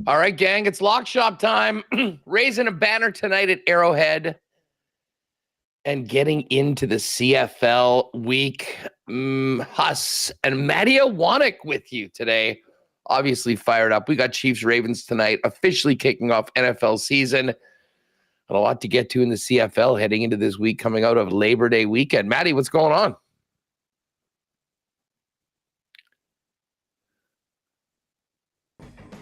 All right, gang, it's lock shop time. Raising a banner tonight at Arrowhead and getting into the CFL week. Huss and Matty Iwanyk with you today. Obviously fired up. We got Chiefs-Ravens tonight, officially kicking off NFL season. And a lot to get to in the CFL heading into this week coming out of Labor Day weekend. Matty, what's going on?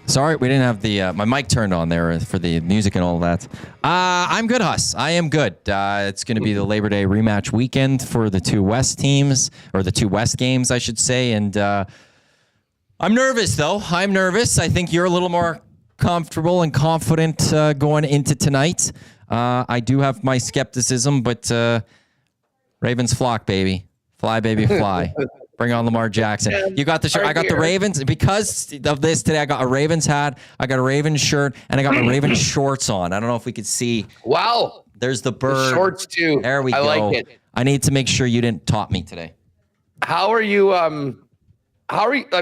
Sorry, we didn't have the my mic turned on there for the music and all that. I'm good, Huss. I am good. It's going to be the Labor Day rematch weekend for the two West teams, or the two West games, I should say. And I'm nervous, though. I'm nervous. I think you're a little more comfortable and confident going into tonight. I do have my skepticism, but Ravens flock, baby. Fly, baby, fly. Bring on Lamar Jackson. You got the shirt. I got the Ravens. Because of this today, I got a Ravens hat, I got a Ravens shirt, and I got my Ravens shorts on. I don't know if we could see. Wow. There's the bird. The shorts, too. There we go. I like it. I need to make sure you didn't top me today. How are you? I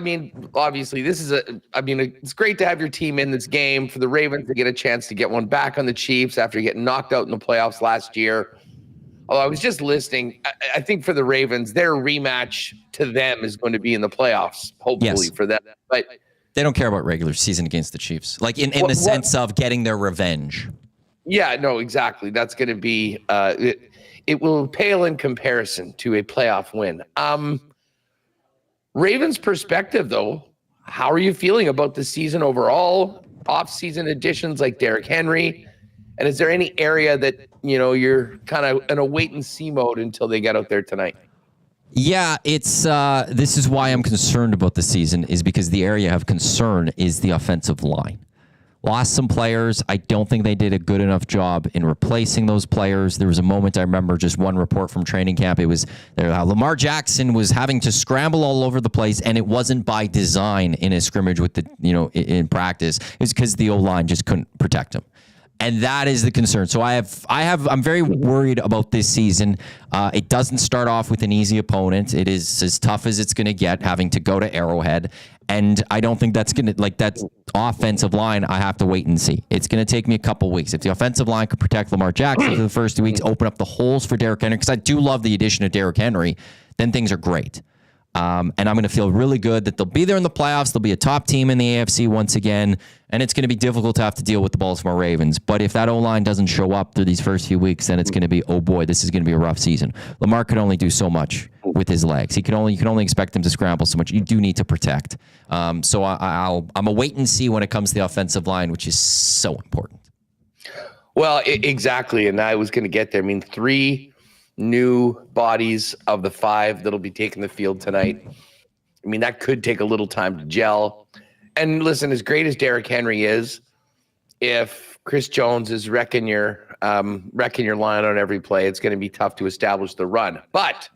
mean, obviously, it's great to have your team in this game, for the Ravens to get a chance to get one back on the Chiefs after getting knocked out in the playoffs last year. Although I was just listening, I think for the Ravens, their rematch to them is going to be in the playoffs, hopefully for them. But they don't care about regular season against the Chiefs, like in the sense of getting their revenge. Yeah, no, exactly. That's going to be it will pale in comparison to a playoff win. Ravens perspective, though, how are you feeling about the season overall? Off-season additions like Derrick Henry. And is there any area that, you're kind of in a wait-and-see mode until they get out there tonight? Yeah, it's this is why I'm concerned about the season, is because the area of concern is the offensive line. Lost some players. I don't think they did a good enough job in replacing those players. There was a moment, I remember just one report from training camp. It was how Lamar Jackson was having to scramble all over the place, and it wasn't by design in a scrimmage with in practice. It was because the O-line just couldn't protect him. And that is the concern. So I'm very worried about this season. It doesn't start off with an easy opponent. It is as tough as it's going to get, having to go to Arrowhead. And I don't think that's going to, that offensive line, I have to wait and see. It's going to take me a couple weeks. If the offensive line could protect Lamar Jackson for the first 2 weeks, open up the holes for Derrick Henry, because I do love the addition of Derrick Henry, then things are great. And I'm going to feel really good that they'll be there in the playoffs. They'll be a top team in the AFC once again. And it's going to be difficult to have to deal with the Baltimore Ravens. But if that O-line doesn't show up through these first few weeks, then it's going to be, oh boy, this is going to be a rough season. Lamar could only do so much with his legs. You can only expect him to scramble so much. You do need to protect. So I'm a wait and see when it comes to the offensive line, which is so important. Well, exactly. And I was going to get there. I mean, 3 new bodies of the 5 that'll be taking the field tonight. I mean, that could take a little time to gel. And listen, as great as Derrick Henry is, if Chris Jones is wrecking your line on every play, it's going to be tough to establish the run. But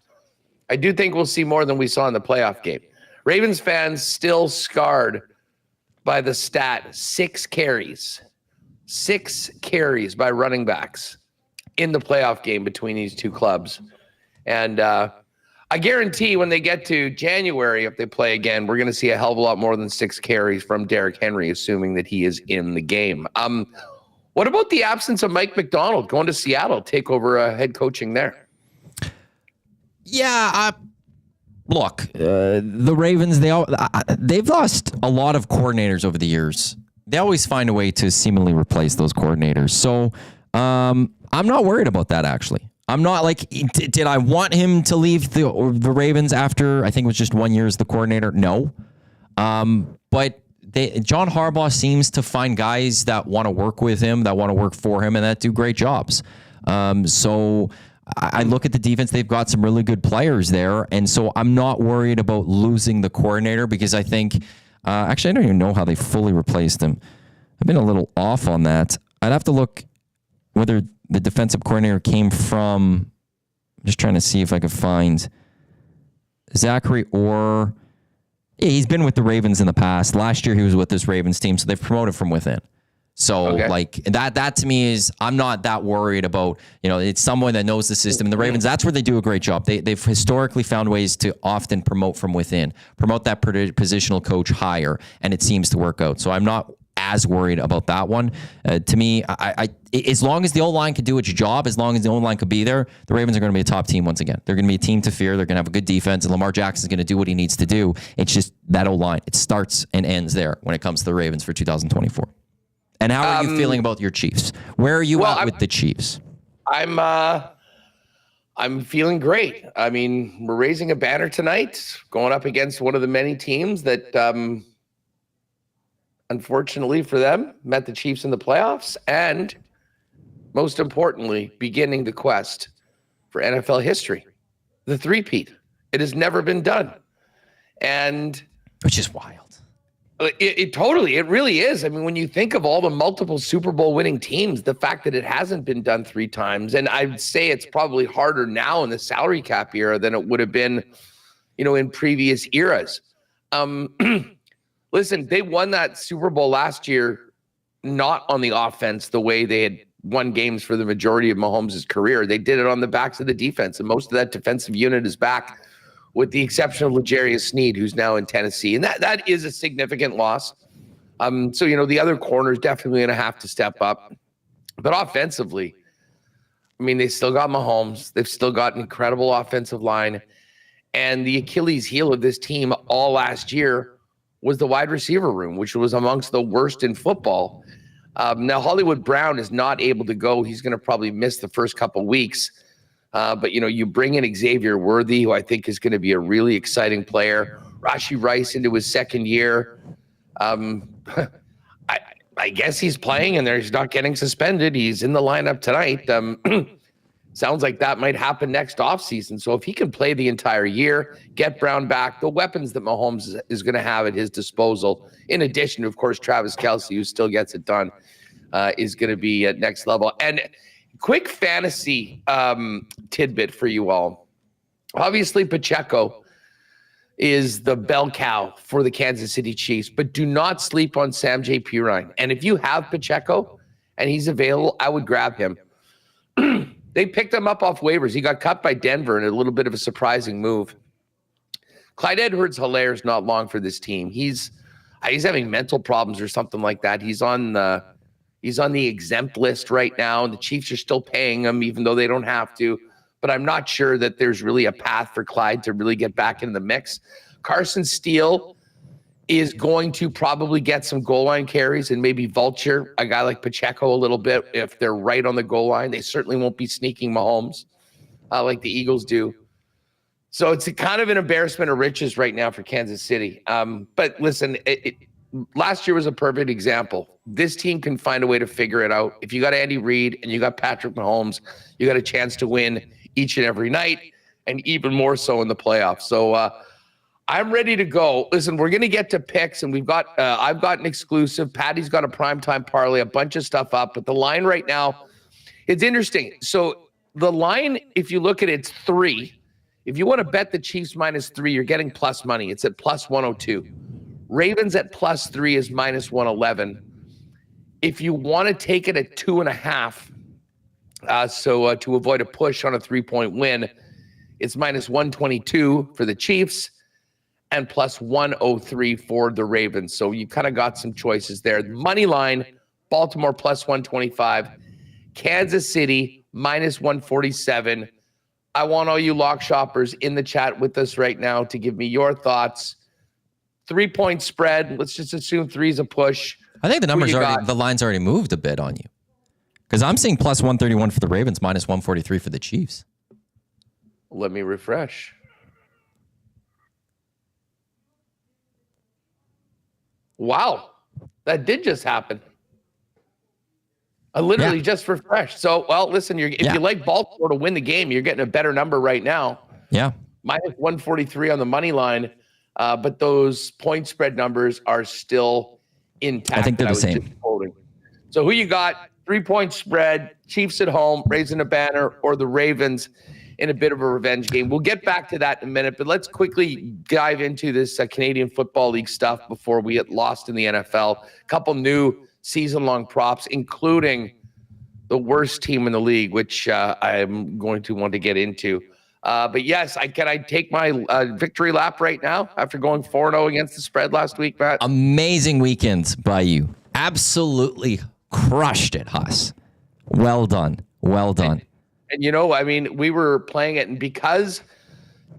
I do think we'll see more than we saw in the playoff game. Ravens fans still scarred by the stat 6 carries. 6 carries by running backs in the playoff game between these two clubs. And I guarantee when they get to January, if they play again, we're going to see a hell of a lot more than 6 carries from Derrick Henry, assuming that he is in the game. What about the absence of Mike Macdonald going to Seattle, take over head coaching there? Yeah, look, the Ravens, they've lost a lot of coordinators over the years. They always find a way to seemingly replace those coordinators. So I'm not worried about that, actually. I'm not did I want him to leave the Ravens after, I think it was just 1 year as the coordinator? No. But John Harbaugh seems to find guys that want to work with him, that want to work for him, and that do great jobs. So I look at the defense. They've got some really good players there. And so I'm not worried about losing the coordinator, because I think, actually, I don't even know how they fully replaced him. I've been a little off on that. I'd have to look whether the defensive coordinator came from, I'm just trying to see if I could find Zachary Orr. Yeah, he's been with the Ravens in the past. Last year he was with this Ravens team, so they've promoted from within. So that to me is, I'm not that worried about, it's someone that knows the system. And the Ravens, that's where they do a great job. They've historically found ways to often promote from within, promote that positional coach higher, and it seems to work out. So I'm not as worried about that one. To me, I as long as the O-line can do its job, as long as the O-line could be there, the Ravens are going to be a top team once again. They're going to be a team to fear. They're going to have a good defense, and Lamar Jackson's going to do what he needs to do. It's just that O-line. It starts and ends there when it comes to the Ravens for 2024. And how are you feeling about your Chiefs? Where are you at with the Chiefs? I'm feeling great. I mean, we're raising a banner tonight, going up against one of the many teams that, unfortunately for them, met the Chiefs in the playoffs, and most importantly, beginning the quest for NFL history, the three-peat. It has never been done, and which is wild. It really is. I mean, when you think of all the multiple Super Bowl winning teams, the fact that it hasn't been done 3 times, and I'd say it's probably harder now in the salary cap era than it would have been, in previous eras. Listen, they won that Super Bowl last year, not on the offense the way they had won games for the majority of Mahomes' career. They did it on the backs of the defense, and most of that defensive unit is back, with the exception of L'Jarius Sneed, who's now in Tennessee. And that is a significant loss. So, the other corners definitely going to have to step up. But offensively, I mean, they still got Mahomes. They've still got an incredible offensive line. And the Achilles heel of this team all last year was the wide receiver room, which was amongst the worst in football. Now, Hollywood Brown is not able to go. He's going to probably miss the first couple weeks. But, you bring in Xavier Worthy, who I think is going to be a really exciting player. Rashee Rice into his second year. I guess he's playing and he's not getting suspended. He's in the lineup tonight. Sounds like that might happen next offseason. So if he can play the entire year, get Brown back, the weapons that Mahomes is going to have at his disposal, in addition to, of course, Travis Kelce, who still gets it done, is going to be at next level. And quick fantasy tidbit for you all. Obviously, Pacheco is the bell cow for the Kansas City Chiefs, but do not sleep on Sam J. Pirine. And if you have Pacheco and he's available, I would grab him. They picked him up off waivers. He got cut by Denver in a little bit of a surprising move. Clyde Edwards-Helaire is not long for this team. He's having mental problems or something like that. He's on the exempt list right now, and the Chiefs are still paying him, even though they don't have to. But I'm not sure that there's really a path for Clyde to really get back in the mix. Carson Steele is going to probably get some goal line carries and maybe vulture a guy like Pacheco a little bit if they're right on the goal line. They certainly won't be sneaking Mahomes like the Eagles do. So it's a kind of an embarrassment of riches right now for Kansas City. But listen, last year was a perfect example. This team can find a way to figure it out. If you got Andy Reid and you got Patrick Mahomes, you got a chance to win each and every night, and even more so in the playoffs. So I'm ready to go. Listen, we're going to get to picks, and I've got an exclusive. Patty's got a primetime parlay, a bunch of stuff up. But the line right now, it's interesting. So the line, if you look at it, it's 3. If you want to bet the Chiefs -3, you're getting plus money. It's at plus 102. Ravens at plus 3 is minus 111. If you want to take it at 2.5, to avoid a push on a 3-point win, it's minus 122 for the Chiefs and plus 103 for the Ravens. So you kind of got some choices there. Money line, Baltimore plus 125, Kansas City minus 147. I want all you lock shoppers in the chat with us right now to give me your thoughts. 3-point spread. Let's just assume 3 is a push. I think the line's already moved a bit on you, because I'm seeing plus 131 for the Ravens, minus 143 for the Chiefs. Let me refresh. Wow, that did just happen. I literally just refreshed. So, well, listen, if you like Baltimore to win the game, you're getting a better number right now. Yeah. Minus 143 on the money line. But those point spread numbers are still intact. I think they're the same. So who you got? 3-point spread, Chiefs at home, raising a banner, or the Ravens in a bit of a revenge game. We'll get back to that in a minute, but let's quickly dive into this Canadian Football League stuff before we get lost in the NFL. A couple new season-long props, including the worst team in the league, which I'm going to want to get into. But yes, can I take my victory lap right now after going 4-0 against the spread last week, Matt? Amazing weekend by you. Absolutely crushed it, Huss. Well done. Well done. And we were playing it, and because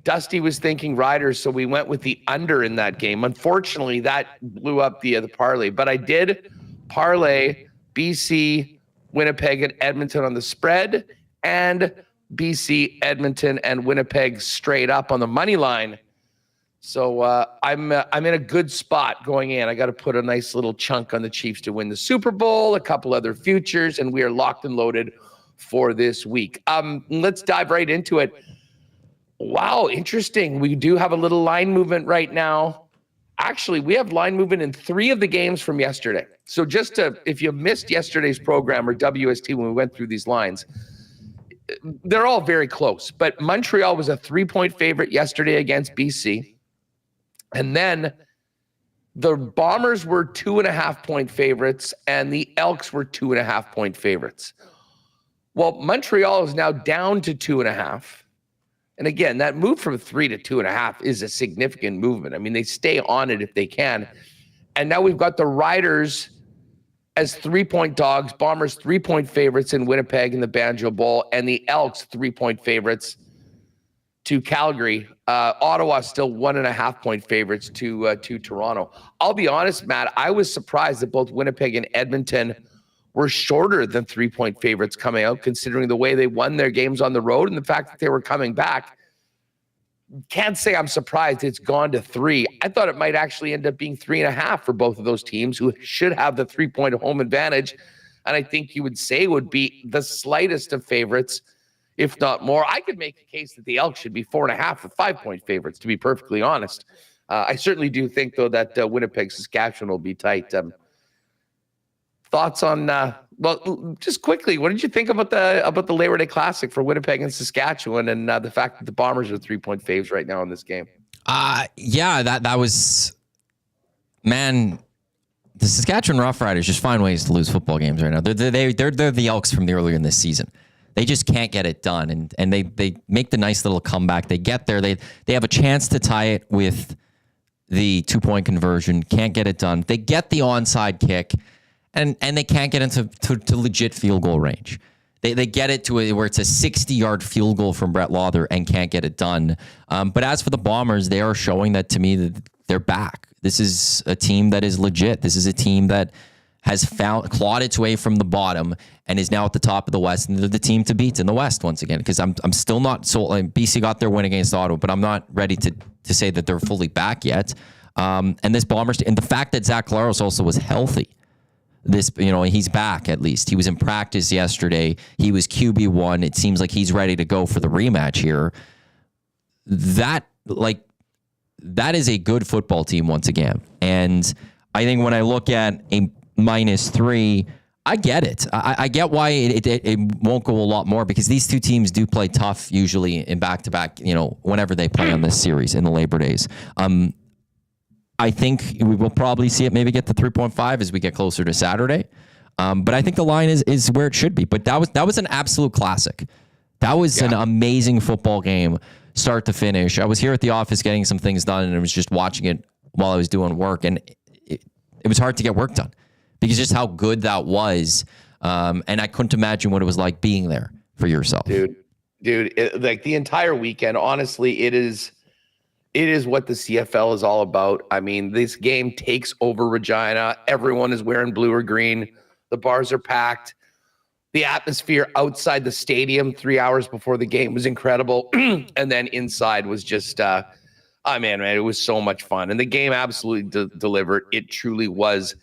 Dusty was thinking Riders, so we went with the under in that game. Unfortunately, that blew up the parlay, but I did parlay BC, Winnipeg, and Edmonton on the spread, and BC, Edmonton, and Winnipeg straight up on the money line. So I'm in a good spot going in. I got to put a nice little chunk on the Chiefs to win the Super Bowl, a couple other futures, and we are locked and loaded for this week. Let's dive right into it. Wow, interesting. We do have a little line movement right now. Actually, we have line movement in 3 of the games from yesterday. So if you missed yesterday's program or WST when we went through these lines, they're all very close. But Montreal was a 3-point favorite yesterday against BC. And then the Bombers were 2.5-point favorites, and the Elks were 2.5-point favorites. Well, Montreal is now down to 2.5. And again, that move from 3 to 2.5 is a significant movement. I mean, they stay on it if they can. And now we've got the Riders as 3-point dogs, Bombers 3-point favorites in Winnipeg in the Banjo Bowl, and the Elks 3-point favorites to Calgary. Ottawa still 1.5-point favorites to Toronto. I'll be honest, Matt, I was surprised that both Winnipeg and Edmonton were shorter than 3-point favorites coming out, considering the way they won their games on the road and the fact that they were coming back. Can't say I'm surprised it's gone to 3. I thought it might actually end up being 3.5 for both of those teams, who should have the 3-point home advantage. And I think you would say would be the slightest of favorites, if not more. I could make a case that the Elks should be 4.5 or 5-point favorites, to be perfectly honest. I certainly do think, though, that Winnipeg, Saskatchewan will be tight. Thoughts on just quickly, what did you think about the Labor Day Classic for Winnipeg and Saskatchewan, and the fact that the Bombers are 3-point faves right now in this game? Yeah, that was, man. The Saskatchewan Roughriders just find ways to lose football games right now. They're the Elks from the earlier in this season. They just can't get it done, and they make the nice little comeback. They get there. They have a chance to tie it with the 2-point conversion. Can't get it done. They get the onside kick. And they can't get into legit field goal range. They get it to where it's a 60-yard field goal from Brett Lawther and can't get it done. But as for the Bombers, they are showing that, to me, that they're back. This is a team that is legit. This is a team that has clawed its way from the bottom and is now at the top of the West. And they're the team to beat in the West once again, because I'm still not sold. BC got their win against Ottawa, but I'm not ready to say that they're fully back yet. And this Bombers, and the fact that Zach Collaros also was healthy. He's back at least. He was in practice yesterday. He was QB1. It seems like he's ready to go for the rematch here. That is a good football team once again. And I think when I look at a -3, I get it. I get why it won't go a lot more, because these two teams do play tough usually in back-to-back, whenever they play on this series in the Labor Days. I think we will probably see it maybe get to 3.5 as we get closer to Saturday. But I think the line is where it should be. But that was an absolute classic. That was an amazing football game, start to finish. I was here at the office getting some things done, and I was just watching it while I was doing work. And it was hard to get work done because just how good that was. And I couldn't imagine what it was like being there for yourself. Dude, like the entire weekend, honestly, it is what the CFL is all about. I mean, this game takes over Regina. Everyone is wearing blue or green. The bars are packed. The atmosphere outside the stadium 3 hours before the game was incredible. And then inside was just, man, it was so much fun. And the game absolutely delivered. It truly was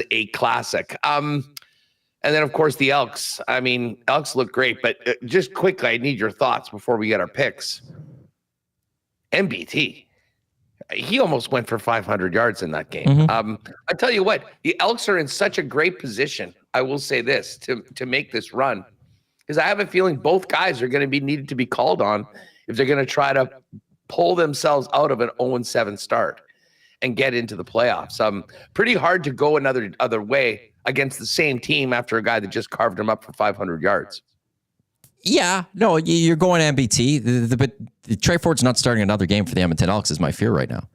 a classic. And then, of course, the Elks. I mean, Elks look great. But just quickly, I need your thoughts before we get our picks. MBT, he almost went for 500 yards in that game. Mm-hmm. I tell you what, the Elks are in such a great position, I will say this, to make this run, because I have a feeling both guys are going to be needed to be called on if they're going to try to pull themselves out of an 0-7 start and get into the playoffs. Pretty hard to go other way against the same team after a guy that just carved him up for 500 yards. Yeah, no, you're going MBT, but Trey Ford's not starting another game for the Edmonton Elks is my fear right now.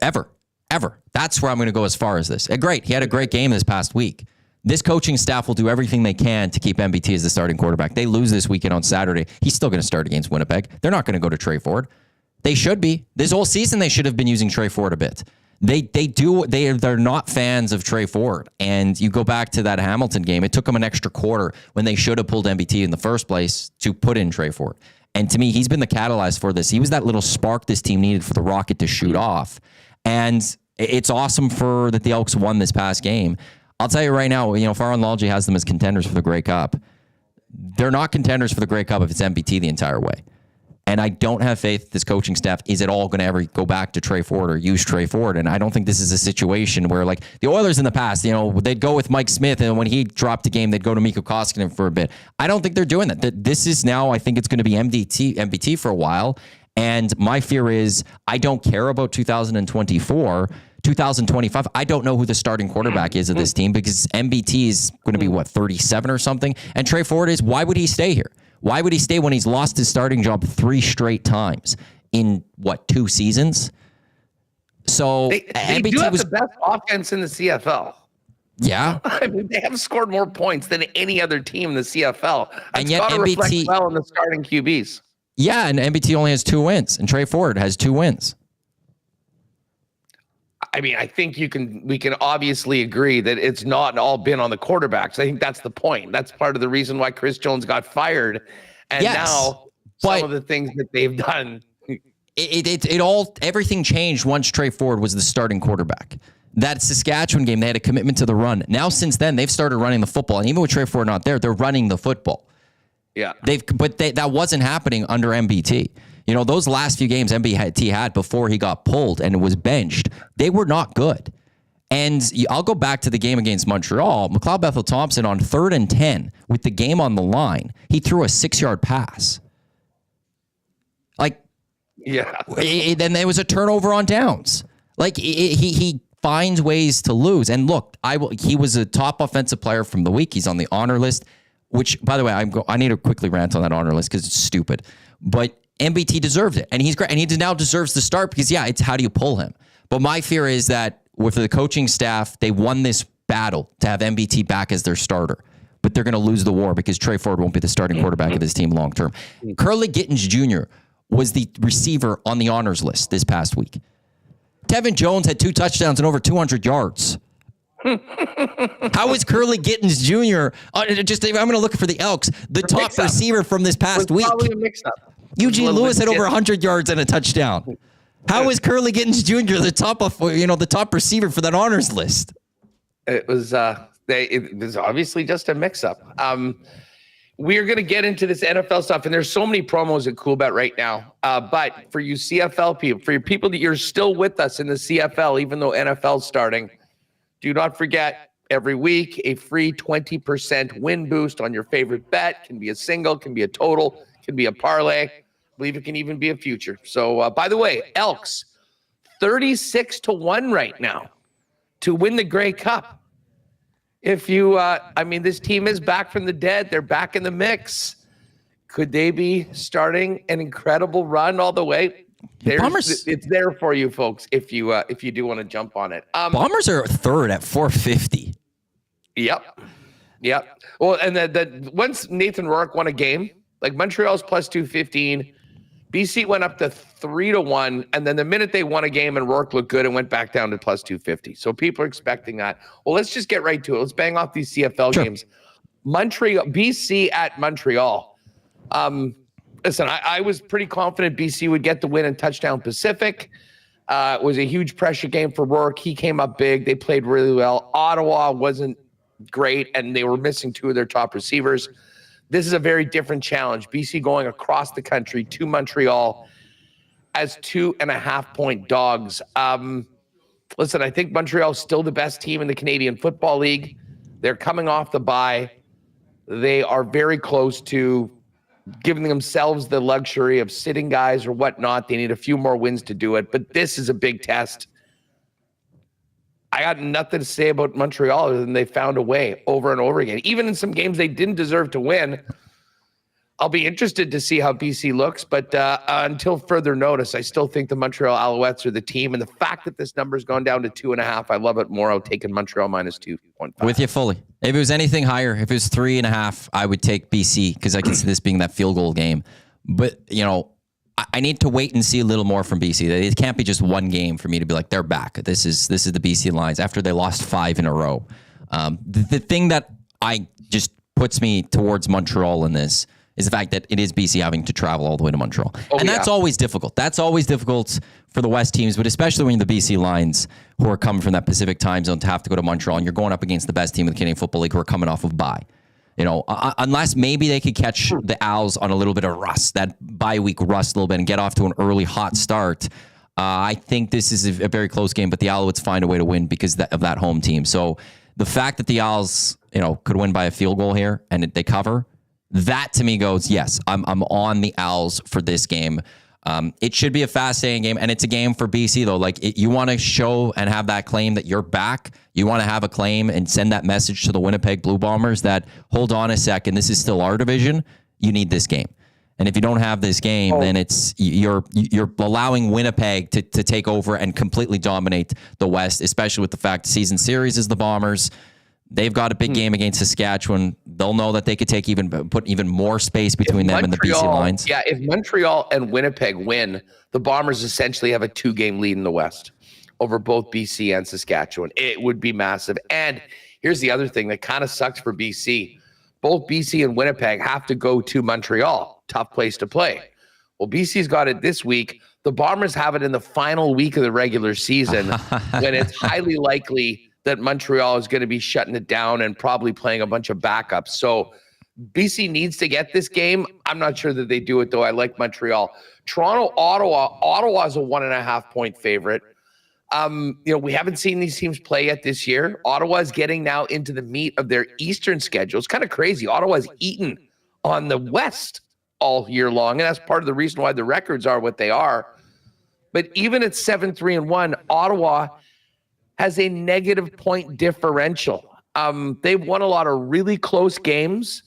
Ever. ever. That's where I'm going to go as far as this. Great. He had a great game this past week. This coaching staff will do everything they can to keep MBT as the starting quarterback. They lose this weekend on Saturday. He's still going to start against Winnipeg. They're not going to go to Trey Ford. They should be. This whole season, they should have been using Trey Ford a bit. They're not fans of Trey Ford. And you go back to that Hamilton game, it took them an extra quarter when they should have pulled MBT in the first place to put in Trey Ford. And to me, he's been the catalyst for this. He was that little spark this team needed for the rocket to shoot off. And it's awesome that the Elks won this past game. I'll tell you right now, Farhan has them as contenders for the Grey Cup. They're not contenders for the Grey Cup if it's MBT the entire way. And I don't have faith this coaching staff is at all going to ever go back to Trey Ford or use Trey Ford. And I don't think this is a situation where, like the Oilers in the past, they'd go with Mike Smith, and when he dropped a game, they'd go to Mikko Koskinen for a bit. I don't think they're doing that. This is now, I think it's going to be MBT for a while. And my fear is I don't care about 2024. 2025, I don't know who the starting quarterback is of this team because MBT is going to be, 37 or something? And Trey Ford is, why would he stay here? Why would he stay when he's lost his starting job 3 straight times in, 2 seasons? So they MBT do have was the best offense in the CFL. Yeah. I mean, they have scored more points than any other team in the CFL. And yet MBT reflect well in the starting QBs. Yeah, and MBT only has 2 wins, and Trey Ford has 2 wins. I mean, I think we can obviously agree that it's not all been on the quarterbacks. I think that's the point. That's part of the reason why Chris Jones got fired. And now some of the things that they've done. Everything changed once Trey Ford was the starting quarterback. That Saskatchewan game, they had a commitment to the run. Now, since then, they've started running the football. And even with Trey Ford not there, they're running the football. Yeah. That wasn't happening under MBT. Those last few games MBT had before he got pulled and was benched, they were not good. And I'll go back to the game against Montreal. McLeod Bethel-Thompson on 3rd and 10 with the game on the line, he threw a 6-yard pass. Then there was a turnover on downs. He finds ways to lose. And look, he was a top offensive player from the week. He's on the honor list, which, by the way, I need to quickly rant on that honor list because it's stupid. But MBT deserved it, and he's great, and he now deserves the start because, it's how do you pull him? But my fear is that with the coaching staff, they won this battle to have MBT back as their starter, but they're going to lose the war because Trey Ford won't be the starting quarterback of this team long term. Curly Gittens Jr. was the receiver on the honors list this past week. Tevin Jones had 2 touchdowns and over 200 yards. How is Curly Gittens Jr. I'm going to look for the Elks, the top receiver from this past week? Probably a mix-up. Eugene Lewis had over 100 yards and a touchdown. How is Curly Gittens Jr. the top receiver for that honors list? It was obviously just a mix-up. We're going to get into this NFL stuff, and there's so many promos at Coolbet right now. But for you CFL people, for your people that you're still with us in the CFL, even though NFL's starting, do not forget every week a free 20% win boost on your favorite bet. Can be a single, can be a total, can be a parlay. I believe it can even be a future. So, by the way, Elks, 36-1 right now to win the Grey Cup. If you, this team is back from the dead. They're back in the mix. Could they be starting an incredible run all the way? It's there for you folks if you do want to jump on it. Bombers are 3rd at 450. Yep. Well, and once Nathan Rourke won a game, like Montreal's plus 215, BC went up to 3-1, and then the minute they won a game and Rourke looked good, it went back down to plus 250. So people are expecting that. Well, let's just get right to it. Let's bang off these CFL games. BC at Montreal. Listen, I was pretty confident BC would get the win in Touchdown Pacific. It was a huge pressure game for Rourke. He came up big. They played really well. Ottawa wasn't great, and they were missing 2 of their top receivers. This is a very different challenge. BC going across the country to Montreal as 2.5-point dogs. Listen, I think Montreal's still the best team in the Canadian Football League. They're coming off the bye. They are very close to giving themselves the luxury of sitting guys or whatnot. They need a few more wins to do it, but this is a big test. I got nothing to say about Montreal other than they found a way over and over again. Even in some games they didn't deserve to win, I'll be interested to see how BC looks, but until further notice, I still think the Montreal Alouettes are the team. And the fact that this number's gone down to 2.5, I love it more. I'll take Montreal minus 2.5. With you fully. If it was anything higher, if it was 3.5, I would take BC because I can see this being that field goal game. But, I need to wait and see a little more from BC. It can't be just one game for me to be like, they're back. This is the BC Lions after they lost 5 in a row. The thing that I just puts me towards Montreal in this is the fact that it is BC having to travel all the way to Montreal. That's always difficult. That's always difficult for the West teams, but especially when the BC Lions, who are coming from that Pacific time zone, to have to go to Montreal, and you're going up against the best team in the Canadian Football League who are coming off of bye. Unless maybe they could catch the Owls on a little bit of rust, that bye week rust a little bit, and get off to an early hot start. I think this is a very close game, but the Alouettes find a way to win because of that home team. So the fact that the Owls, could win by a field goal here and they cover, that to me goes, yes, I'm on the Owls for this game. It should be a fascinating game, and it's a game for BC, though. You want to show and have that claim that you're back. You want to have a claim and send that message to the Winnipeg Blue Bombers that, hold on a second, this is still our division. You need this game. And if you don't have this game, then it's you're allowing Winnipeg to take over and completely dominate the West, especially with the fact the season series is the Bombers. They've got a big game against Saskatchewan. They'll know that they could put even more space between them and the BC Lions. Yeah, if Montreal and Winnipeg win, the Bombers essentially have a 2-game lead in the West over both BC and Saskatchewan. It would be massive. And here's the other thing that kind of sucks for BC. Both BC and Winnipeg have to go to Montreal. Tough place to play. Well, BC's got it this week. The Bombers have it in the final week of the regular season when it's highly likely that Montreal is going to be shutting it down and probably playing a bunch of backups. So BC needs to get this game. I'm not sure that they do it, though. I like Montreal. Toronto, Ottawa. Ottawa's a 1.5-point favorite. We haven't seen these teams play yet this year. Ottawa's getting now into the meat of their Eastern schedule. It's kind of crazy. Ottawa's eaten on the West all year long, and that's part of the reason why the records are what they are. But even at 7-3-1, Ottawa has a negative point differential. They've won a lot of really close games,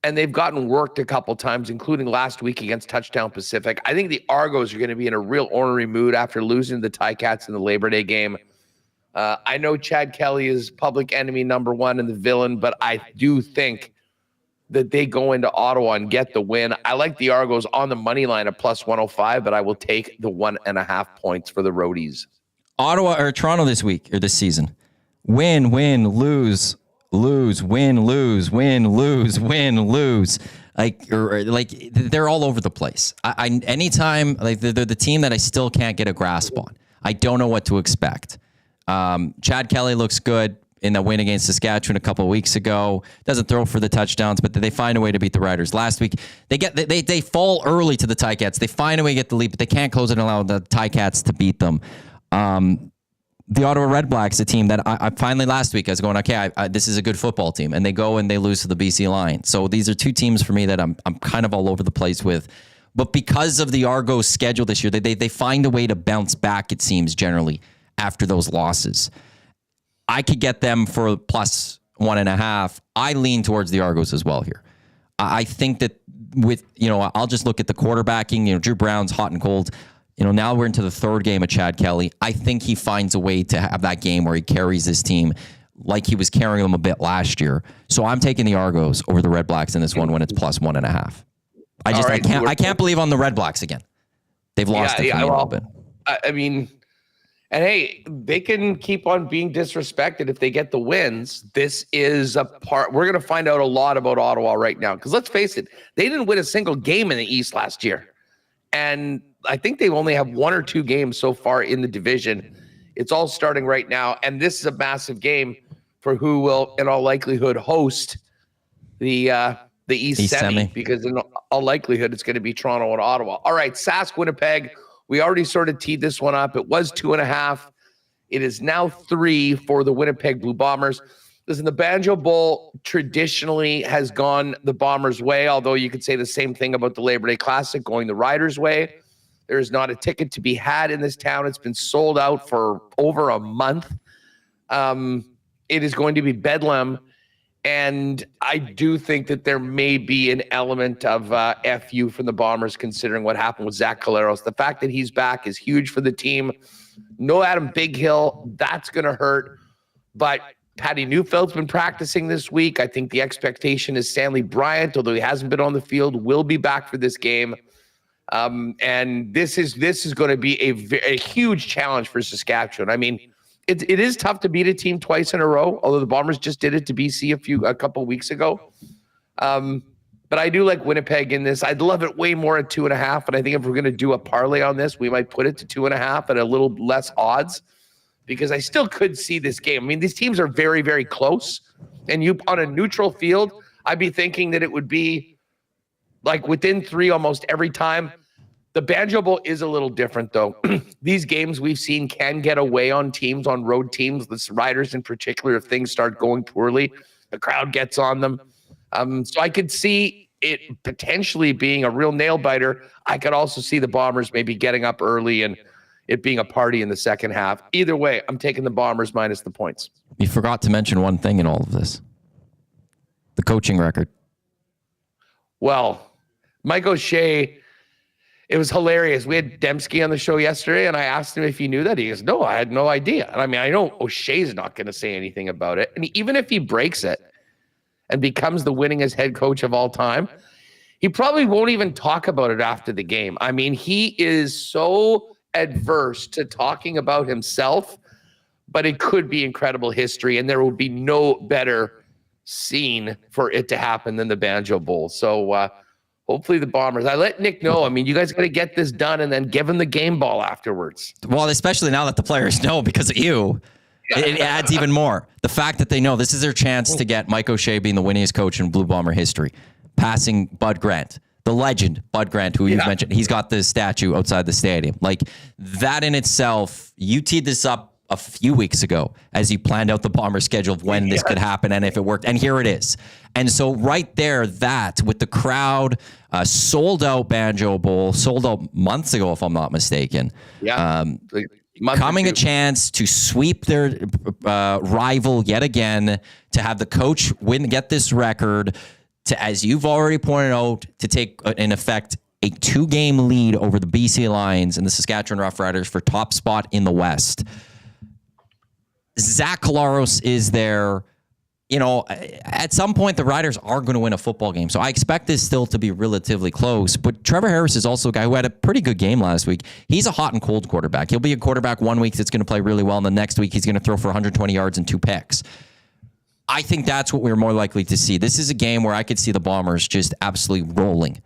and they've gotten worked a couple times, including last week against Touchdown Pacific. I think the Argos are going to be in a real ornery mood after losing to the Ticats in the Labor Day game. I know Chad Kelly is public enemy number 1 and the villain, but I do think that they go into Ottawa and get the win. I like the Argos on the money line at plus 105, but I will take the 1.5 points for the Roadies. Ottawa or Toronto this week or this season. Win, lose, win, lose, win, lose, win, lose. They're all over the place. Anytime they're the team that I still can't get a grasp on. I don't know what to expect. Chad Kelly looks good in the win against Saskatchewan a couple of weeks ago. Doesn't throw for the touchdowns, but they find a way to beat the Riders. Last week, they fall early to the Ticats. They find a way to get the lead, but they can't close it and allow the Ticats to beat them. The Ottawa Red Blacks, a team that I finally last week I was going, okay, this is a good football team, and they go and they lose to the BC Lions. So these are two teams for me that I'm kind of all over the place with. But because of the Argos schedule this year, they find a way to bounce back, it seems, generally, after those losses. I could get them for plus 1.5. I lean towards the Argos as well here. I think that I'll just look at the quarterbacking. Drew Brown's hot and cold. Now we're into the third game of Chad Kelly. I think he finds a way to have that game where he carries this team like he was carrying them a bit last year. So I'm taking the Argos over the Red Blacks in this one when it's plus 1.5. I can't believe on the Red Blacks again. They've lost it for me a little bit. I mean, and hey, they can keep on being disrespected if they get the wins. This is a part. We're going to find out a lot about Ottawa right now. Because let's face it, they didn't win a single game in the East last year. And I think they only have 1 or 2 games so far in the division. It's all starting right now. And this is a massive game for who will, in all likelihood, host the East Semi. Because in all likelihood, it's going to be Toronto and Ottawa. All right, Sask, Winnipeg. We already sort of teed this one up. It was 2.5. It is now 3 for the Winnipeg Blue Bombers. Listen, the Banjo Bowl traditionally has gone the Bombers' way, although you could say the same thing about the Labor Day Classic going the Riders' way. There is not a ticket to be had in this town. It's been sold out for over a month. It is going to be bedlam And I do think that there may be an element of FU from the Bombers, considering what happened with Zach Collaros. The fact that he's back is huge for the team. No Adam Bighill, that's going to hurt. But Patty Neufield's been practicing this week. I think the expectation is Stanley Bryant, although he hasn't been on the field, will be back for this game. And this is going to be a huge challenge for Saskatchewan. I mean, it is tough to beat a team twice in a row, although the Bombers just did it to BC a couple weeks ago. But I do like Winnipeg in this. I'd love it way more at 2.5. And I think if we're going to do a parlay on this, we might put it to 2.5 at a little less odds, because I still could see this game. I mean, these teams are very, very close. And you on a neutral field, I'd be thinking that it would be like within 3 almost every time. The Banjo Bowl is a little different, though. These games we've seen can get away on teams, on road teams, the Riders in particular. If things start going poorly, the crowd gets on them. So I could see it potentially being a real nail biter. I could also see the Bombers maybe getting up early and it being a party in the second half. Either way, I'm taking the Bombers minus the points. You forgot to mention one thing in all of this: the coaching record. Well, Mike O'Shea, it was hilarious. We had Dembski on the show yesterday, and I asked him if he knew that. He goes, no, I had no idea. And I mean, I know O'Shea's not going to say anything about it. And even if he breaks it and becomes the winningest head coach of all time, he probably won't even talk about it after the game. I mean, he is so adverse to talking about himself, but it could be incredible history, and there will be no better scene for it to happen than the Banjo Bowl. So, hopefully the Bombers. I let Nick know. I mean, you guys got to get this done and then give him the game ball afterwards. Well, especially now that the players know because of you, it adds even more. The fact that they know this is their chance to get Mike O'Shea being the winningest coach in Blue Bomber history, passing Bud Grant, the legend Bud Grant, who you've mentioned. He's got the statue outside the stadium. Like, that in itself, you teed this up a few weeks ago as you planned out the Bomber schedule of when this could happen and if it worked. And here it is. And so right there, that with the crowd, sold out Banjo Bowl, sold out months ago, if I'm not mistaken. Yeah. Coming a chance to sweep their rival yet again, to have the coach get this record, to, as you've already pointed out, to take, in effect, a 2-game lead over the BC Lions and the Saskatchewan Roughriders for top spot in the West. Zach Collaros is there. You know, at some point, the Riders are going to win a football game. So I expect this still to be relatively close. But Trevor Harris is also a guy who had a pretty good game last week. He's a hot and cold quarterback. He'll be a quarterback one week that's going to play really well, and the next week he's going to throw for 120 yards and 2 picks. I think that's what we're more likely to see. This is a game where I could see the Bombers just absolutely rolling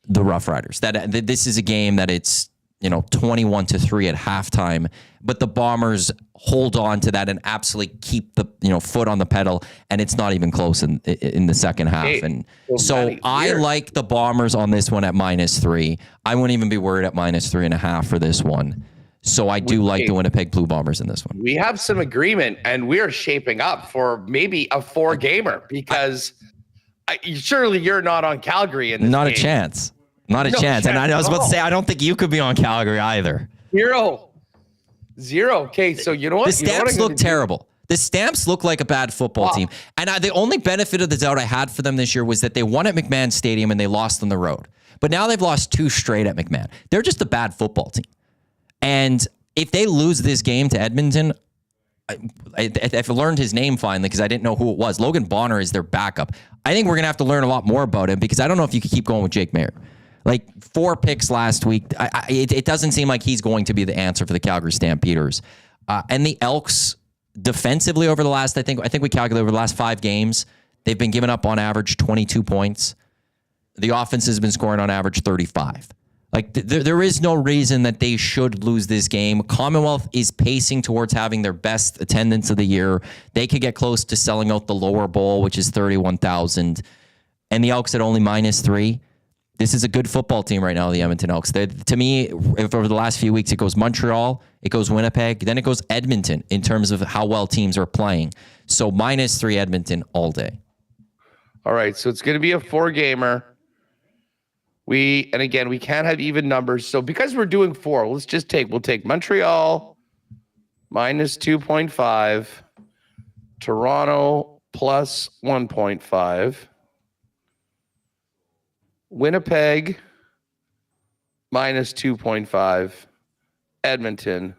the Rough Riders. That this is a game that it's, 21-3 at halftime, but the Bombers hold on to that and absolutely keep the foot on the pedal, and it's not even close in the second half. And so I like the Bombers on this one at -3. I wouldn't even be worried at -3.5 for this one. So I do like the Winnipeg Blue Bombers in this one. We have some agreement, and we are shaping up for maybe a 4-gamer, because surely you're not on Calgary in this Not game. A chance. Not a chance. And I was about to say, I don't think you could be on Calgary either. Zero. Okay, so you know what? The Stamps look terrible. The Stamps look like a bad football team. And the only benefit of the doubt I had for them this year was that they won at McMahon Stadium and they lost on the road. But now they've lost 2 straight at McMahon. They're just a bad football team. And if they lose this game to Edmonton, I've learned his name finally because I didn't know who it was. Logan Bonner is their backup. I think we're going to have to learn a lot more about him, because I don't know if you could keep going with Jake Mayer. Like 4 picks last week. It doesn't seem like he's going to be the answer for the Calgary Stampeders. And the Elks defensively over the last, I think we calculated over the last 5 games, they've been giving up on average 22 points. The offense has been scoring on average 35. Like there is no reason that they should lose this game. Commonwealth is pacing towards having their best attendance of the year. They could get close to selling out the lower bowl, which is 31,000. And the Elks at only -3. This is a good football team right now, the Edmonton Elks. To me, if over the last few weeks, it goes Montreal, it goes Winnipeg, then it goes Edmonton in terms of how well teams are playing. So -3 Edmonton all day. All right, so it's going to be a 4-gamer. We can't have even numbers. So because we're doing 4, we'll take Montreal -2.5, Toronto plus 1.5. Winnipeg minus 2.5. Edmonton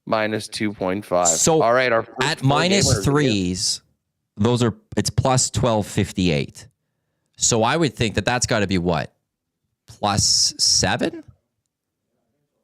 minus 2.5. So all right, our at minus threes, it's plus 1258. So I would think that's got to be what? Plus 7?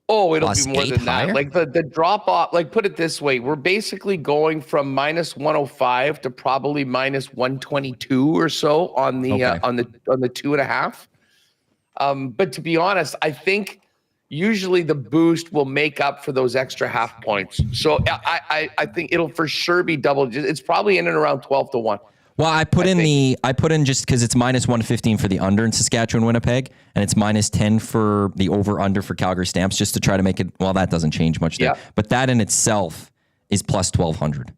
Oh, it'll Plus be more 8 than higher? that. Like the drop off, like put it this way, we're basically going from minus 105 to probably minus 122 or so on the Okay. on the 2.5. But to be honest, I think usually the boost will make up for those extra half points. So I think it'll for sure be double. It's probably in and around 12-1. Well, I put in just because it's minus 115 for the under in Saskatchewan, Winnipeg, and it's minus 10 for the over under for Calgary Stamps, just to try to make it. Well, that doesn't change much there, but that in itself is plus 1200.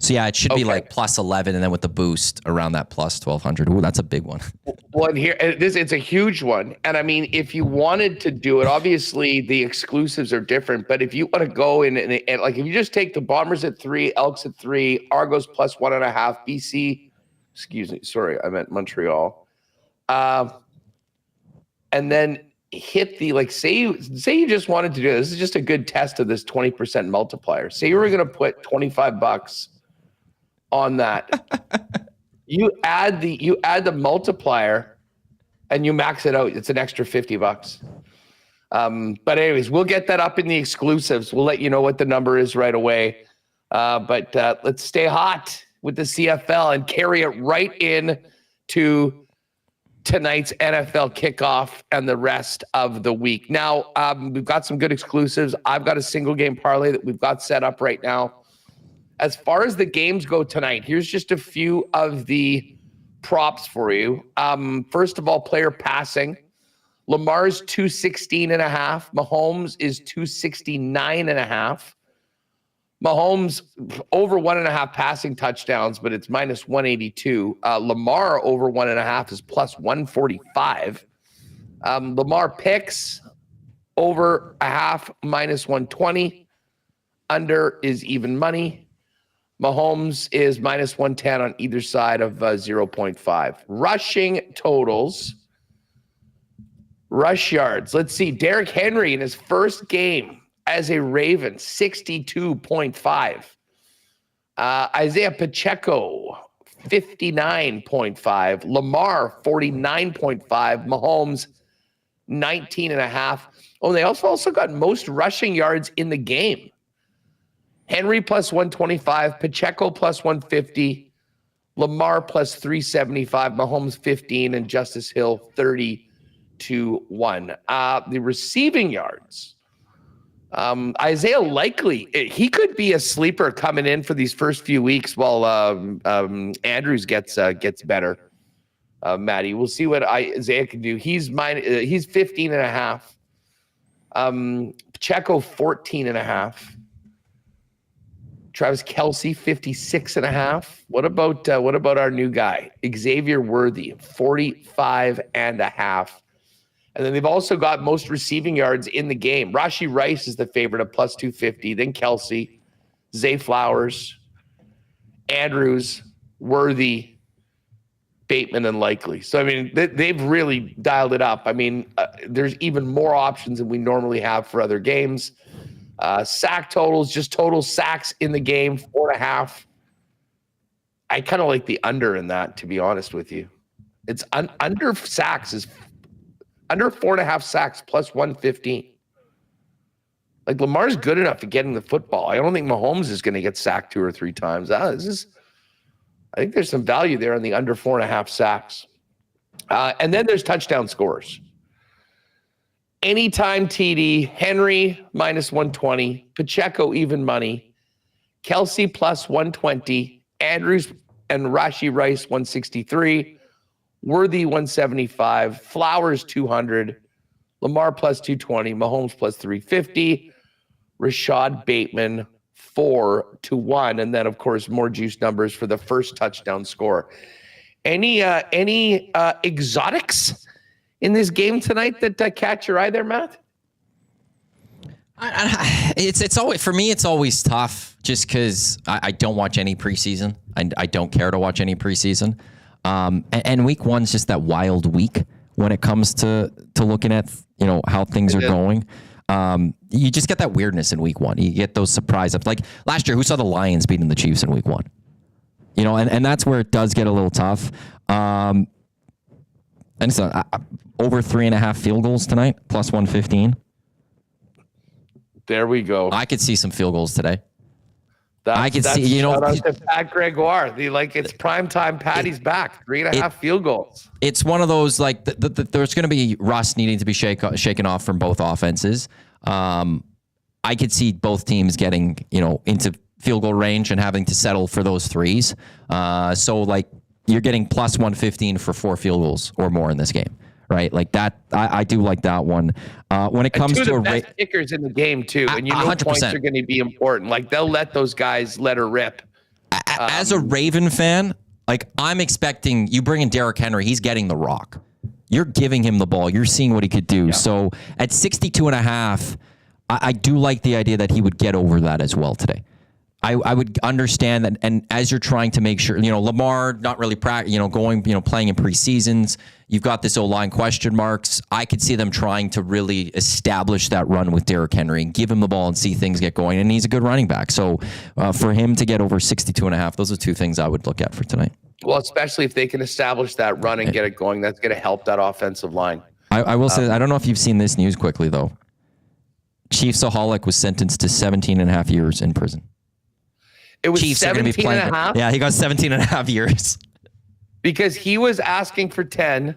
So yeah, it should be like plus 11, and then with the boost around that plus 1200. Ooh, that's a big one. Well, and here it's a huge one, and I mean, if you wanted to do it, obviously the exclusives are different. But if you want to go in and like if you just take the Bombers at 3, Elks at 3, Argos plus 1.5, BC. Excuse me, sorry, I meant Montreal. And then hit the say you just wanted to do this. This is just a good test of this 20% multiplier. Say you were going to put $25 on that. you add the multiplier and you max it out. It's an extra $50. But anyways, we'll get that up in the exclusives. We'll let you know what the number is right away. But let's stay hot with the CFL and carry it right in to tonight's NFL kickoff and the rest of the week. Now, we've got some good exclusives. I've got a single game parlay that we've got set up right now. As far as the games go tonight, here's just a few of the props for you. First of all, player passing. Lamar's 216.5. Mahomes is 269.5. Mahomes over 1.5 passing touchdowns, but it's minus 182. Lamar over 1.5 is plus 145. Lamar picks over a half minus 120. Under is even money. Mahomes is minus 110 on either side of 0.5. Rushing totals. Rush yards. Let's see. Derrick Henry in his first game as a Raven, 62.5. Isaiah Pacheco, 59.5. Lamar, 49.5. Mahomes, 19.5. Oh, they also got most rushing yards in the game. Henry plus 125. Pacheco plus 150. Lamar plus 375. Mahomes, 15. And Justice Hill, 30-1. The receiving yards. Isaiah Likely, he could be a sleeper coming in for these first few weeks while Andrews gets better. Maddie, we'll see what Isaiah can do. He's 15.5. Pacheco 14.5. Travis Kelce 56.5. What about our new guy Xavier Worthy 45.5. And then they've also got most receiving yards in the game. Rashee Rice is the favorite at plus 250. Then Kelce, Zay Flowers, Andrews, Worthy, Bateman, and Likely. So, I mean, they've really dialed it up. I mean, there's even more options than we normally have for other games. Sack totals, just total sacks in the game, 4.5. I kind of like the under in that, to be honest with you. It's under sacks is under 4.5 sacks plus 115. Like Lamar's good enough at getting the football. I don't think Mahomes is going to get sacked 2 or 3 times. I think there's some value there on the under 4.5 sacks. And then there's touchdown scores. Anytime TD, Henry minus 120, Pacheco even money, Kelce plus 120, Andrews and Rashee Rice 163. Worthy 175, Flowers 200, Lamar plus 220, Mahomes plus 350, Rashad Bateman 4-1, and then of course more juice numbers for the first touchdown score. Any exotics in this game tonight that catch your eye there, Matt? It's always, for me, it's always tough just because I don't watch any preseason. I don't care to watch any preseason. And week one's just that wild week when it comes to looking at, how things are going. You just get that weirdness in week one. You get those surprises. Like last year, who saw the Lions beating the Chiefs in week one? And that's where it does get a little tough. And it's over 3.5 field goals tonight, plus 115. There we go. I could see some field goals today. I could see, shout out to Pat Gregoire. It's prime time. Patty's back. 3.5 field goals. It's one of those there's going to be rust needing to be shaken off from both offenses. I could see both teams getting into field goal range and having to settle for those threes. So you're getting plus 115 for 4 field goals or more in this game. Right, like that. I do like that one. When it comes to the best kickers in the game too, and 100%. Points are going to be important. Like they'll let those guys let her rip. As a Raven fan, I'm expecting you bring in Derrick Henry. He's getting the rock. You're giving him the ball. You're seeing what he could do. Yeah. So at 62.5, I do like the idea that he would get over that as well today. I would understand that, and as you're trying to make sure, Lamar not really playing in preseasons, you've got this O-line question marks. I could see them trying to really establish that run with Derrick Henry and give him the ball and see things get going. And he's a good running back, so for him to get over 62.5, those are two things I would look at for tonight. Well, especially if they can establish that run and get it going, that's going to help that offensive line. I will say, I don't know if you've seen this news quickly though. Chiefs-aholic was sentenced to 17.5 years in prison. It was Chiefs 17 and a half? Yeah, he got 17.5 years. Because he was asking for 10.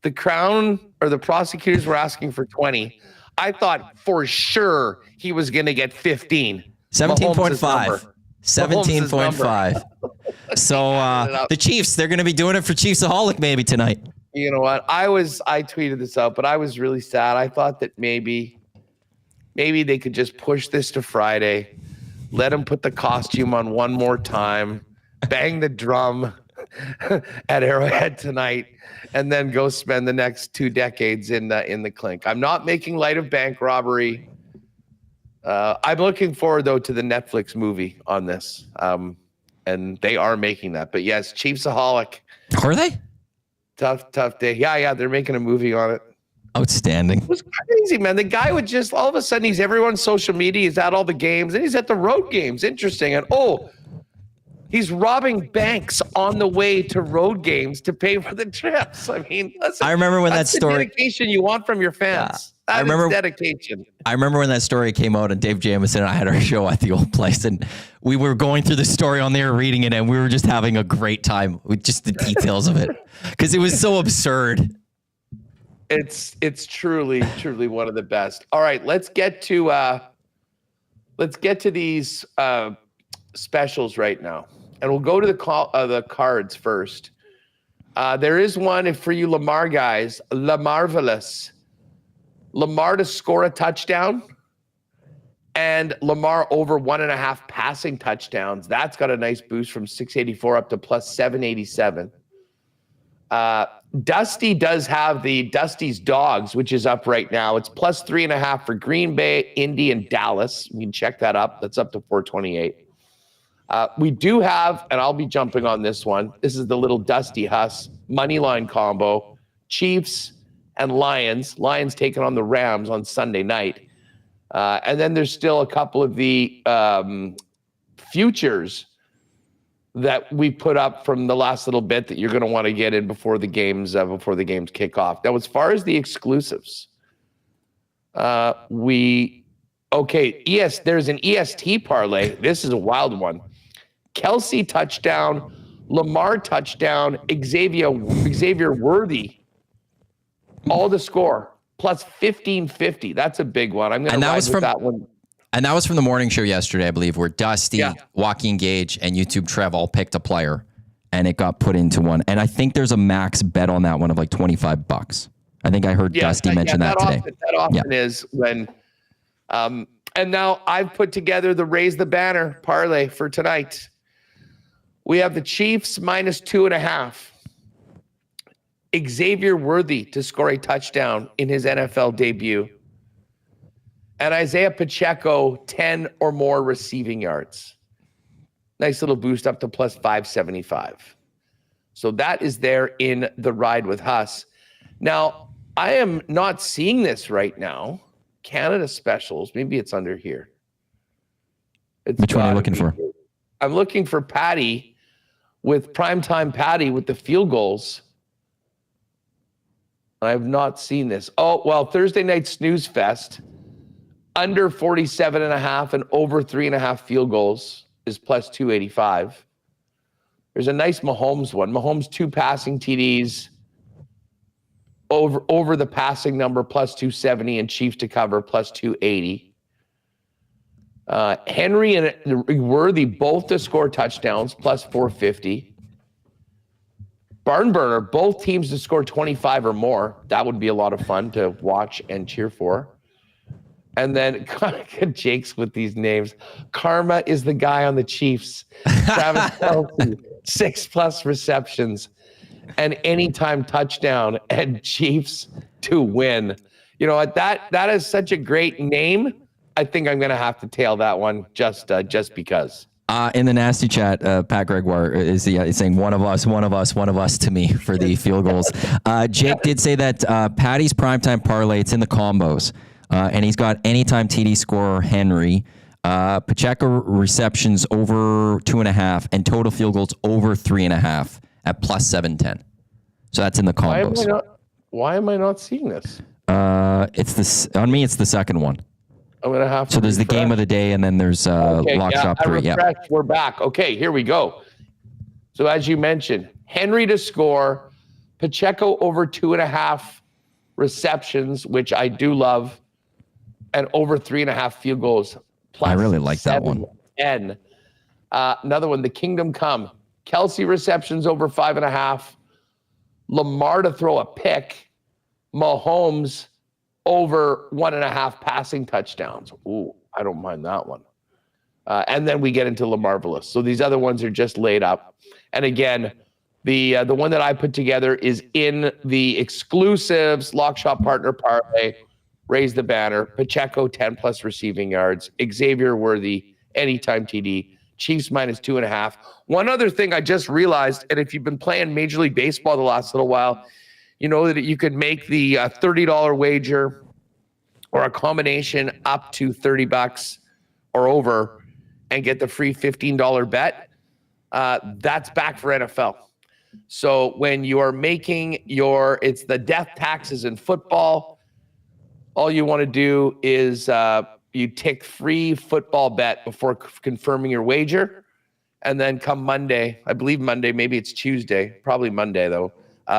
The Crown or the prosecutors were asking for 20. I thought for sure he was going to get 15. 17.5. 17.5. So the Chiefs, they're going to be doing it for Chiefs-aholic maybe tonight. You know what? I tweeted this out, but I was really sad. I thought that maybe they could just push this to Friday. Let him put the costume on one more time, bang the drum at Arrowhead tonight, and then go spend the next 2 decades in the clink. I'm not making light of bank robbery. I'm looking forward, though, to the Netflix movie on this, and they are making that. But, yes, Chiefs-aholic. Are they? Tough day. Yeah, they're making a movie on it. Outstanding. It was crazy, man. The guy would just all of a sudden he's everyone's social media. He's at all the games and he's at the road games. Interesting. And he's robbing banks on the way to road games to pay for the trips. I mean, listen, I remember when that story. The dedication you want from your fans. Yeah, that is dedication. I remember when that story came out, and Dave Jamieson and I had our show at the old place, and we were going through the story on there, reading it, and we were just having a great time with just the details of it because it was so absurd. It's truly one of the best. All right, let's get to these specials right now, and we'll go to the cards first. There is one for you Lamar guys, Lamarvelous. Lamar to score a touchdown, and Lamar over 1.5 passing touchdowns. That's got a nice boost from 684 up to plus 787. Dusty does have the Dusty's Dogs, which is up right now. It's plus 3.5 for Green Bay, Indy, and Dallas. You can check that up. That's up to 428. We do have, and I'll be jumping on this one. This is the little Dusty Huss money line combo. Chiefs and Lions. Lions taking on the Rams on Sunday night. And then there's still a couple of the futures that we put up from the last little bit that you're going to want to get in before the games kick off. Now, as far as the exclusives, there's an EST parlay. This is a wild one. Kelsey touchdown, Lamar touchdown, Xavier Worthy, all to score, plus 1550. That's a big one. I'm going to ride with that one. And that was from the morning show yesterday, I believe, where Dusty, Joaquin Gage, and YouTube Trev all picked a player, and it got put into one. And I think there's a max bet on that one of like $25. I think I heard Dusty mention that today. That often is when. And now I've put together the Raise the Banner parlay for tonight. We have the Chiefs minus 2.5. Xavier Worthy to score a touchdown in his NFL debut. And Isaiah Pacheco, 10 or more receiving yards. Nice little boost up to plus 575. So that is there in the ride with Huss. Now, I am not seeing this right now. Canada specials. Maybe it's under here. Which one are you looking for? I'm looking for Patty with primetime Patty with the field goals. I have not seen this. Oh, well, Thursday night snooze fest. Under 47.5 and over 3.5 field goals is plus 285. There's a nice Mahomes one. Mahomes 2 passing TDs over the passing number plus 270 and Chiefs to cover plus 280. Henry and Worthy both to score touchdowns plus 450. Barn burner, both teams to score 25 or more. That would be a lot of fun to watch and cheer for. And then Jake's with these names. Karma is the guy on the Chiefs. Travis Kelce, 6+ receptions, and anytime touchdown, and Chiefs to win. You know what? That is such a great name. I think I'm going to have to tail that one just because. In the nasty chat, Pat Gregoire is saying one of us to me for the field goals. Jake did say that Patty's primetime parlay, it's in the combos. And he's got anytime TD scorer Henry, Pacheco receptions over 2.5, and total field goals over 3.5 at plus 710. So that's in the combos. Why am I not seeing this? On me, it's the second one. I'm gonna have to. So there's the game of the day, and then there's Lock Shop 3. Yeah, we're back. Okay, here we go. So as you mentioned, Henry to score, Pacheco over 2.5 receptions, which I do love, and over 3.5 field goals. I really like that one. And another one, the Kingdom Come. Kelce receptions over 5.5. Lamar to throw a pick. Mahomes over 1.5 passing touchdowns. Ooh, I don't mind that one. And then we get into LaMarvelous. So these other ones are just laid up. And again, the one that I put together is in the exclusives Lock Shop Partner Parlay. Raise the banner. Pacheco 10+ receiving yards. Xavier Worthy anytime TD. Chiefs minus 2.5. One other thing I just realized, and if you've been playing Major League Baseball the last little while, you know that you could make the $30 wager or a combination up to $30 or over and get the free $15 bet. That's back for NFL. So when you are making it's the death taxes in football, all you want to do is you tick free football bet before confirming your wager. And then come Monday, I believe Monday, maybe it's Tuesday, probably Monday though,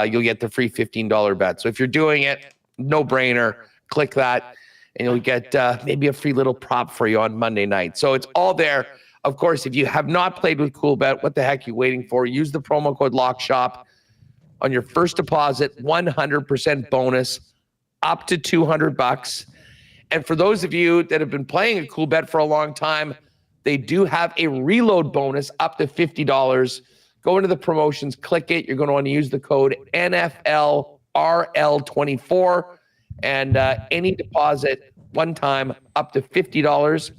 you'll get the free $15 bet. So if you're doing it, no brainer, click that and you'll get maybe a free little prop for you on Monday night. So it's all there. Of course, if you have not played with Coolbet, what the heck are you waiting for? Use the promo code LOCKSHOP on your first deposit, 100% bonus, up to $200. And for those of you that have been playing at Coolbet for a long time, they do have a reload bonus up to $50. Go into the promotions, click it. You're going to want to use the code NFLRL24, and any deposit one time up to $50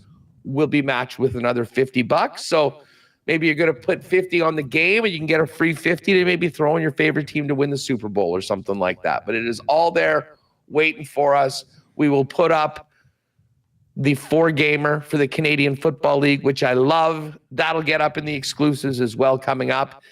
will be matched with another $50. So maybe you're going to put 50 on the game and you can get a free 50 to maybe throw in your favorite team to win the Super Bowl or something like that. But it is all there waiting for us. We will put up the 4-gamer for the Canadian Football League, which I love. That'll get up in the exclusives as well coming up.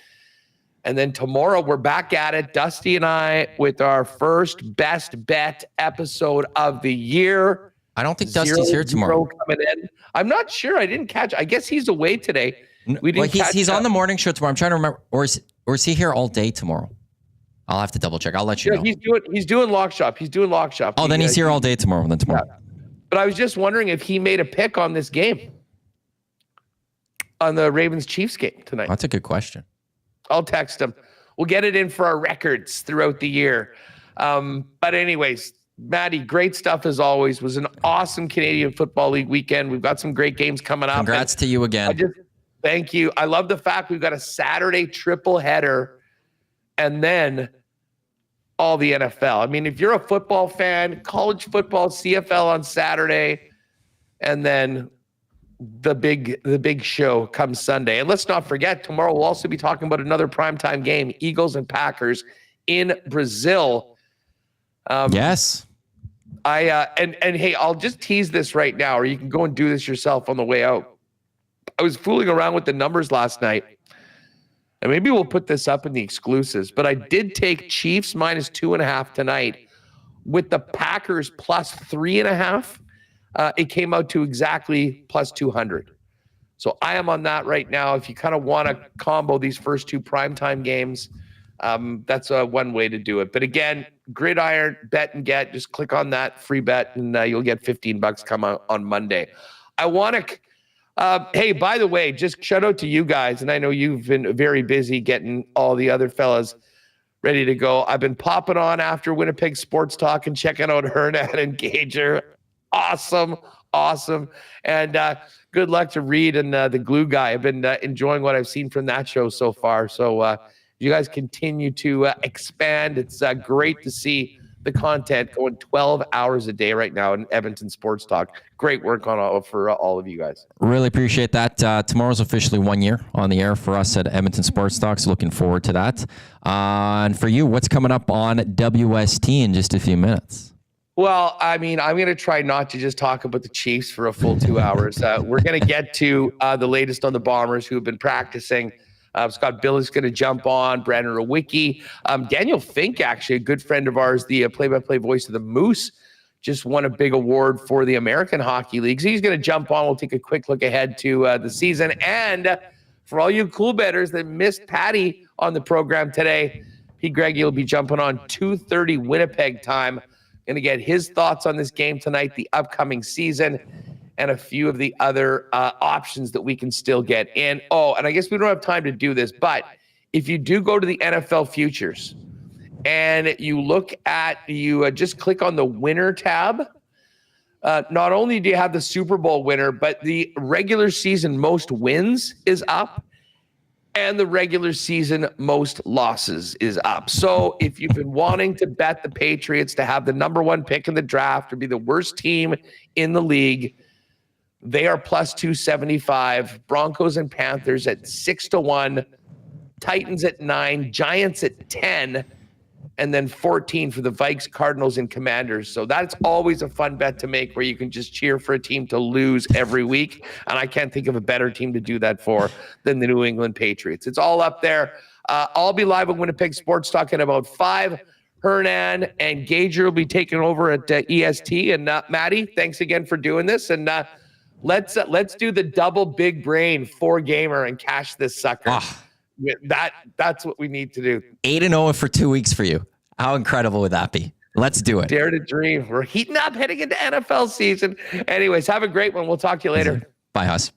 And then tomorrow we're back at it, Dusty and I, with our first best bet episode of the year. I don't think Dusty's here tomorrow. Coming in. I'm not sure. I didn't catch. I guess he's away today. He's on the morning show tomorrow. I'm trying to remember. Or is he here all day tomorrow? I'll have to double check. I'll let you know. He's doing Lock Shop. He's doing Lock Shop. Oh, then he's here all day tomorrow. Yeah. But I was just wondering if he made a pick on this game, on the Ravens-Chiefs game tonight. That's a good question. I'll text him. We'll get it in for our records throughout the year. But anyways, Maddie, great stuff as always. It was an awesome Canadian Football League weekend. We've got some great games coming up. Congrats to you again. Thank you. I love the fact we've got a Saturday triple header and then all the NFL. I mean, if you're a football fan, college football, CFL on Saturday, and then the big show comes Sunday. And let's not forget, tomorrow we'll also be talking about another primetime game, Eagles and Packers in Brazil. Yes. And hey, I'll just tease this right now, or you can go and do this yourself on the way out. I was fooling around with the numbers last night, and maybe we'll put this up in the exclusives, but I did take Chiefs minus 2.5 tonight with the Packers plus 3.5. It came out to exactly plus 200. So I am on that right now. If you kind of want to combo these first two primetime games, that's one way to do it. But again, Gridiron, bet and get, just click on that free bet and you'll get $15 come out on Monday. Iwanyk, hey, by the way, just shout out to you guys. And I know you've been very busy getting all the other fellas ready to go. I've been popping on after Winnipeg Sports Talk and checking out Hernan and Gager. Awesome. And good luck to Reed and the glue guy. I've been enjoying what I've seen from that show so far. So you guys continue to expand. It's great to see the content going 12 hours a day right now in Edmonton Sports Talk. Great work for all of you guys. Really appreciate that. Tomorrow's officially 1 year on the air for us at Edmonton Sports Talk, so looking forward to that. And for you, what's coming up on WST in just a few minutes? Well, I mean, I'm going to try not to just talk about the Chiefs for a full 2 hours. We're going to get to the latest on the Bombers who have been practicing. Scott Billy's going to jump on, Brandon Rowicki. Daniel Fink, actually, a good friend of ours, the play-by-play voice of the Moose, just won a big award for the American Hockey League. So he's going to jump on. We'll take a quick look ahead to the season. And for all you cool bettors that missed Patty on the program today, Pete Greggy will be jumping on 2:30 Winnipeg time. Going to get his thoughts on this game tonight, the upcoming season, and a few of the other options that we can still get in. Oh, and I guess we don't have time to do this, but if you do go to the NFL futures and you look at, just click on the winner tab, not only do you have the Super Bowl winner, but the regular season most wins is up and the regular season most losses is up. So if you've been wanting to bet the Patriots to have the number one pick in the draft or be the worst team in the league, they are plus 275. Broncos and Panthers at 6-1. Titans at 9. Giants at 10. And then 14 for the Vikes, Cardinals, and Commanders. So that's always a fun bet to make where you can just cheer for a team to lose every week. And I can't think of a better team to do that for than the New England Patriots. It's all up there. I'll be live at Winnipeg Sports Talk in about 5. Hernan and Gager will be taking over at EST. And Maddie, thanks again for doing this. And let's do the double big brain 4-gamer and cash this sucker. Oh. That's what we need to do. 8-0 for 2 weeks for you. How incredible would that be? Let's do it. Dare to dream. We're heating up heading into NFL season. Anyways, have a great one. We'll talk to you later. Bye, Huss.